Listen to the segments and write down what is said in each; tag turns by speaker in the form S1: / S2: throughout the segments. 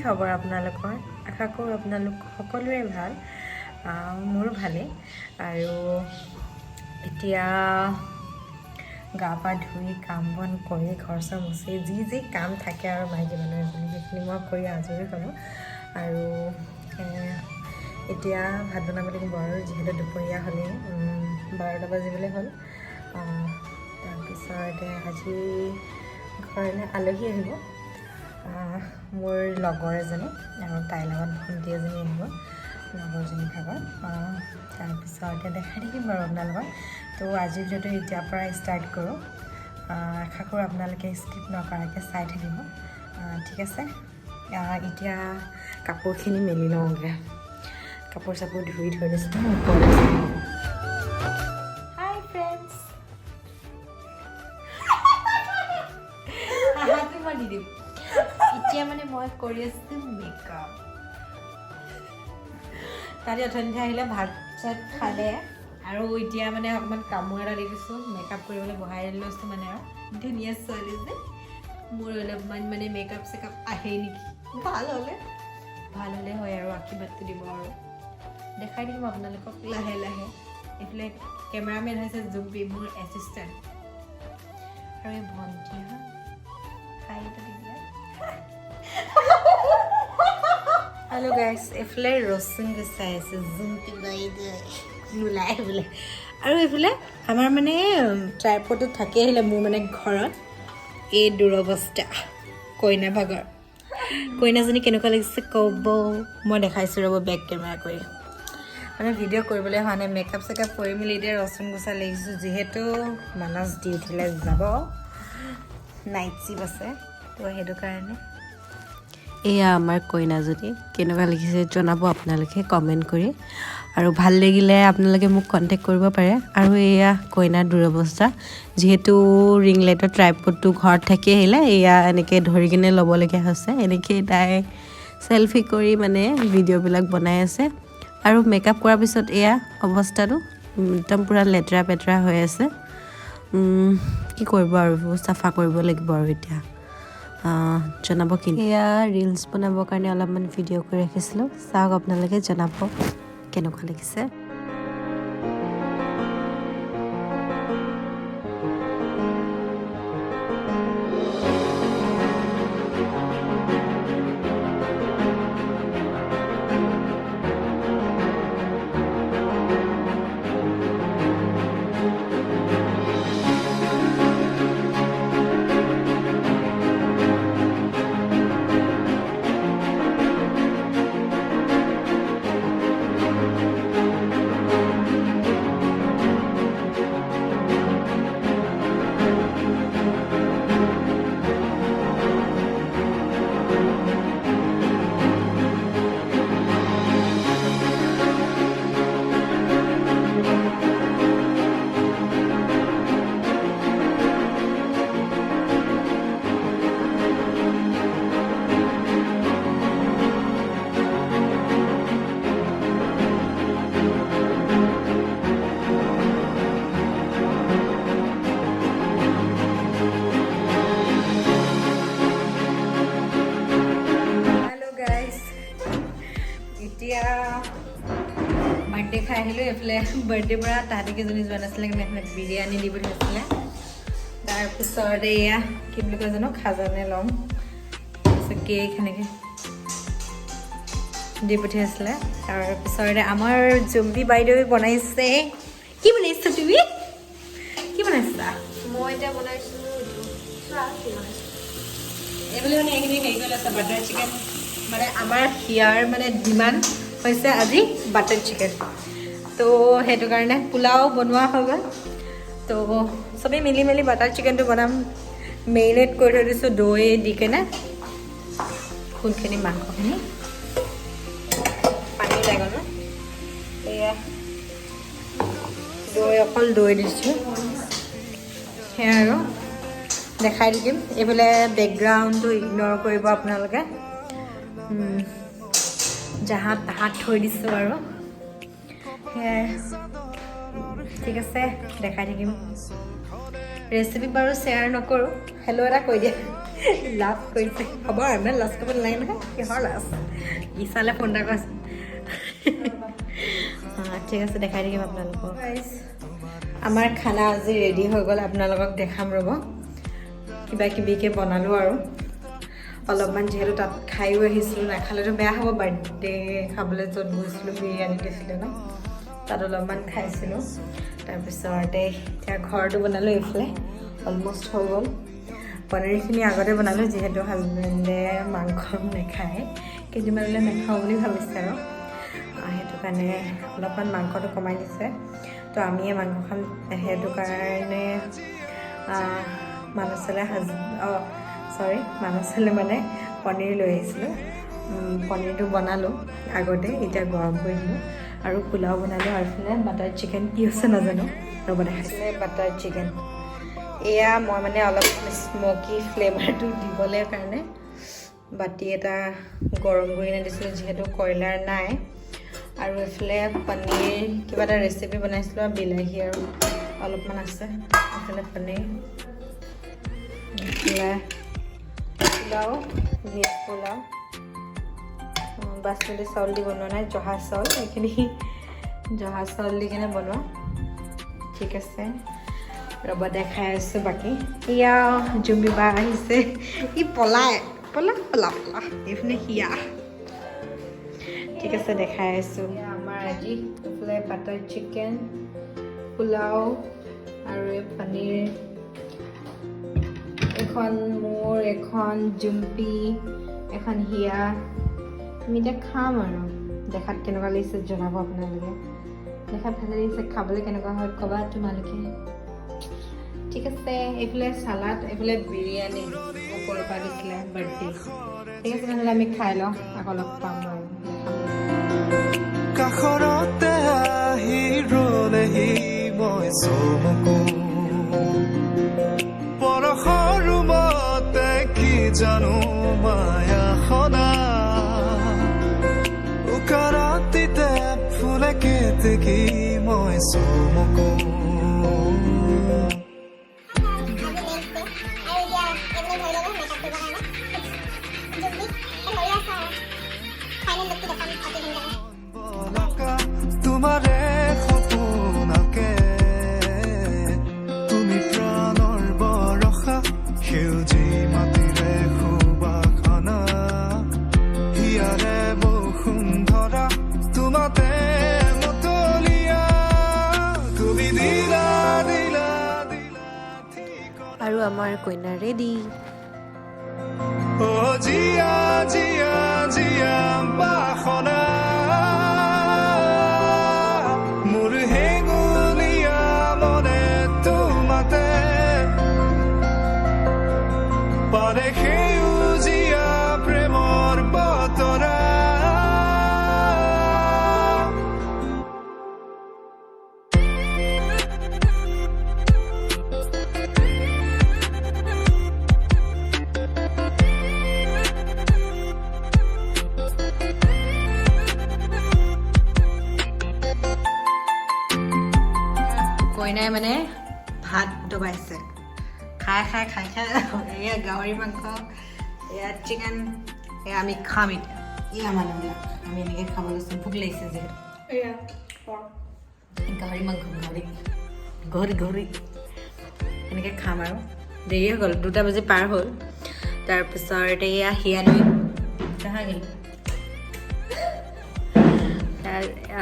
S1: খবৰ আপোনালোকৰ আশা কৰোঁ আপোনালোক সকলোৰে ভাল মোৰো ভালেই আৰু এতিয়া গা পা ধুই কাম বন কৰি ঘৰ চৰ মুচি যি কাম থাকে আৰু মাইকী মানুহৰ সেইখিনি মই কৰি আজৰি হ'লোঁ আৰু এতিয়া ভাত বনাব লাগিব আৰু যিহেতু দুপৰীয়া হ'লেই 12টা বাজিবলৈ হ'ল তাৰপিছতে আজি ঘৰলৈ আলহী আহিব মোৰ লগৰ এজনী আৰু তাইৰ লগত ভণ্টি এজনী আহিব লগৰজনী ভাগৰ তাৰপিছতে দেখাই থাকিম বাৰু আপোনালোকক তো আজিৰ ভিডিঅ'টো এতিয়াৰ পৰা ষ্টাৰ্ট কৰোঁ আশা কৰোঁ আপোনালোকে স্কিপ নকৰাকৈ চাই থাকিব ঠিক আছে এতিয়া কাপোৰখিনি মেলি লওঁগৈ কাপোৰ চাপোৰ ধুই থৈ দিছোঁ হাই ফ্ৰেণ্ডছ হাহাটো মই দি দিম এতিয়া মানে মই কৰি আছোঁ মেকআপ কালি অথনিতে আহিলে ভাত চাত খালে আৰু এতিয়া মানে অকণমান কামোৰ এটা দেখিছোঁ মেকআপ কৰিবলৈ বহাই লৈছোঁ মানে আৰু ধুনীয়া ছোৱালী যে মোৰ অলপমান মানে মেকআপ চেকআপ আহে নেকি ভাল হ'লে হয় আৰু আশীৰ্বাদটো দিব আৰু দেখাই দিম আপোনালোকক লাহে লাহে এইফালে কেমেৰামেন হৈছে জুম্পি মোৰ এছিষ্টেণ্ট আৰু এই ভণ্টি হাই এটা দিলে হেল্ল' গাইছ এইফালে ৰচুন গুচাই আছে জুম্পি বাইদেউ নোলাই বোলে আৰু এইফালে আমাৰ মানে ট্ৰাইপডত থাকি আহিলে মোৰ মানে ঘৰত এই দুৰৱস্থা কইনা ভাগৰ কইনাজনী কেনেকুৱা লাগিছে ক'ব মই দেখাইছোঁ ৰ'ব বেক কেমেৰা কৰি মানে ভিডিঅ' কৰিবলৈ হোৱা নাই মেকআপ চেকআপ কৰি মেলি এতিয়া ৰচুন গুচা লাগিছোঁ যিহেতু মানস ডিউটিলৈ যাব নাইট চিফ আছে তো সেইটো কাৰণে এয়া আমাৰ কইনাজনী কেনেকুৱা লাগিছে জনাব আপোনালোকে কমেণ্ট কৰি আৰু ভাল লাগিলে আপোনালোকে মোক কণ্টেক্ট কৰিব পাৰে আৰু এয়া কইনাৰ দুৰৱস্থা যিহেতু ৰিং লাইটৰ ট্ৰাইপডটো ঘৰত থাকি আহিলে এয়া এনেকৈ ধৰি কিনে ল'বলগীয়া হৈছে এনেকৈ তাই চেলফি কৰি মানে ভিডিঅ'বিলাক বনাই আছে আৰু মেকআপ কৰাৰ পিছত এয়া অৱস্থাটো একদম পূৰা লেতেৰা পেতেৰা হৈ আছে কি কৰিব আৰু চাফা কৰিব লাগিব আৰু এতিয়া জনাব কি এয়া ৰিলছ বনাবৰ কাৰণে অলপমান ভিডিঅ' কৰি ৰাখিছিলোঁ চাওক আপোনালোকে জনাব কেনেকুৱা লাগিছে এতিয়া বাৰ্থডে খাই আহিলোঁ এইফালে বাৰ্থডেৰ পৰা তাহাঁতে কেইজনী যোৱা নাছিলে কাৰণে এইফালে বিৰিয়ানী দি পঠিয়াইছিলে তাৰপিছত এয়া কি বুলি কয় জানো খাজানে ল'ম তাৰপিছত কেক সেনেকৈ দি পঠিয়াইছিলে তাৰপিছতে আমাৰ জুম্পি বাইদেৱে বনাইছে কি বনাইছা তুমি কি বনাইছা
S2: মই এতিয়া বনাইছোঁ
S1: এইফালে মানে এইখিনি হেৰি কৰি লৈছে বাটাৰ চিকেন মানে আমাৰ হিয়াৰ মানে ডিমাণ্ড হৈছে আজি বাটাৰ চিকেন তো সেইটো কাৰণে পোলাও বনোৱা হৈ গ'ল তো চবেই মিলি মেলি বাটাৰ চিকেনটো বনাম মেৰিনেট কৰি থৈ দিছোঁ দৈ দি কেনে কোনখিনি মাংসখিনি পানী ওলাই গ'ল ন এয়া দৈ অকল দৈ দিছোঁ সেয়া আৰু দেখাই দিম এইফালে বেকগ্ৰাউণ্ডটো ইগন'ৰ কৰিব আপোনালোকে জাহাত তাহাত থৈ দিছোঁ আৰু সেয়াই ঠিক আছে দেখাই থাকিম ৰেচিপি বাৰু শ্বেয়াৰ নকৰোঁ হেল্ল' এটা কৈ দিয়া লাভ কৰিছে হ'ব ইমান লাজ কৰিব নালাগে নহয় কিহৰ লাজ ইচালে ফোন এটা কৰিছে ঠিক আছে দেখাই থাকিম আপোনালোকক আমাৰ খানা আজি ৰেডি হৈ গ'ল আপোনালোকক দেখাম ৰ'ব কিবা কিবিকৈ বনালোঁ আৰু অলপমান যিহেতু তাত খায়ো আহিছিলোঁ নাখালেতো বেয়া হ'ব বাৰ্থডে খাবলৈ য'ত গৈছিলোঁ বিৰিয়ানী দিছিলে ন তাত অলপমান খাইছিলোঁ তাৰপিছতে এতিয়া ঘৰটো বনালোঁ এইফালে অলমষ্ট হৈ গ'ল পনীৰখিনি আগতে বনালোঁ যিহেতু হাজবেণ্ডে মাংস নাখায় কেইদিনমানলৈ নাখাওঁ বুলি ভাবিছে আৰু সেইটো কাৰণে অলপমান মাংসটো কমাই দিছে তো আমিয়ে মাংস খাম সেইটো কাৰণে মানচলে মানচলে মানে পনীৰ লৈ আহিছিলোঁ পনীৰটো বনালোঁ আগতে এতিয়া গৰম কৰি দিলোঁ আৰু পোলাও বনালোঁ আৰু এইফালে বাটাৰ চিকেন কি হৈছে নাজানো ৰ'ব দেখাইছিলে বাটাৰ চিকেন এয়া মই মানে অলপ স্মকি ফ্লেভাৰটো দিবলৈ কাৰণে বাতি এটা গৰম কৰি দিছিলোঁ যিহেতু কয়লাৰ নাই আৰু এইফালে পনীৰ কিবা এটা ৰেচিপি বনাইছিলোঁ আৰু বিলাহী আৰু অলপমান আছে এইফালে পনীৰ পোলাও ভেজ পোলাও বাচমতি চাউল দি বনোৱা নাই জহা চাউল এইখিনি জহা চাউল দি কিনে বনোৱা ঠিক আছে ৰ'ব দেখাই আছোঁ বাকী ইয়া জুম্বি বা আহিছে ই পলা এইফালে সিয়া ঠিক আছে দেখাই আছোঁ আমাৰ আজি এইফালে বাটাৰ চিকেন পোলাও আৰু পনীৰ এখন মোৰ এখন জুম্পি এখন হিয়া আমি এতিয়া খাম আৰু দেখাত কেনেকুৱা লাগিছে জনাব আপোনালোকে দেখাত ভালে লাগিছে খাবলৈ কেনেকুৱা হয় ক'বা তোমালোকে ঠিক আছে এইফালে চালাড এইফালে বিৰিয়ানী ওপৰৰ পৰা দিছিলে বাৰ্থডে ঠিক আছে নহ'লে আমি খাই লওঁ আকৌ লগ পাম আৰু
S2: কাষৰতে আহি ৰলেহি মই চমকো পৰশৰ ৰুমতে কি জানো মায়া সদা উকাৰাতিতে ফুলে কেতেকি মই চমকো তোমাৰে সপোনকে তুমি প্ৰাণৰ বৰষা সেউজী মাটিৰে সুবাসনা হিয়াৰে বসুন্ধৰা তোমাতে মতলীয়া তুমি দিলা
S1: আৰু আমাৰ কইনা ৰেডি
S2: অ' জিয়া জিয়া জিয়া বাসনা মোৰ হেঙুলীয়া মনে তোমাতে পাৰে সেউজীয়া প্ৰেমৰ বতৰা
S1: কইনাই মানে ভাত ডবাইছে খাই এয়া গাহৰি মাংস এয়া চিকেন এয়া আমি খাম এতিয়া এয়া মানুহবিলাক আমি এনেকৈ খাব লৈছোঁ ভোক লাগিছে যিহেতু এয়া গাহৰি মাংস গাহৰি এনেকৈ খাম আৰু দেৰি হৈ গ'ল 2টা বাজি পাৰ হ'ল তাৰপিছত এয়া হিয়া লৈ দেখা গ'ল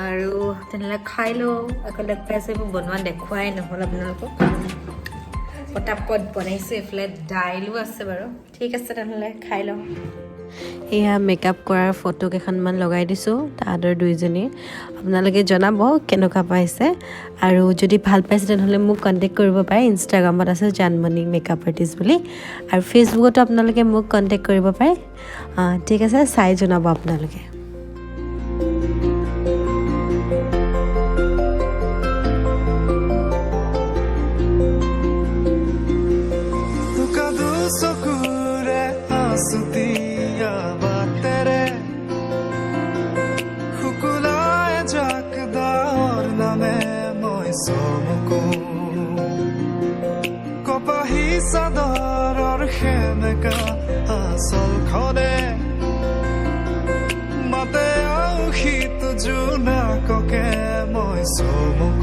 S1: আৰু তেনেহ'লে খাই লওঁ আকৌ লগ পাই আছোঁ এইবোৰ বনোৱা দেখুৱাই নহ'ল আপোনালোকক পটাপট বনাইছোঁ এইফালে দাইলো আছে বাৰু ঠিক আছে তেনেহ'লে খাই লওঁ এয়া মেকআপ কৰাৰ ফটো কেইখনমান লগাই দিছোঁ তাহাঁতৰ দুইজনী আপোনালোকে জনাব কেনেকুৱা পাইছে আৰু যদি ভাল পাইছে তেনেহ'লে মোক কণ্টেক্ট কৰিব পাৰে ইনষ্টাগ্ৰামত আছে জানমণি মেকআপ আৰ্টিষ্ট বুলি আৰু ফেচবুকতো আপোনালোকে মোক কণ্টেক্ট কৰিব পাৰে ঠিক আছে চাই জনাব আপোনালোকে
S2: চকুৰে আছুতীয়া বাটেৰে শুকুলাই জাকদাৰ নামে মই চমকো কপাহী চাদৰৰ সেমেকা অঞ্চলখনে মাতে আও শীত জোনাককে মই চমুকৈ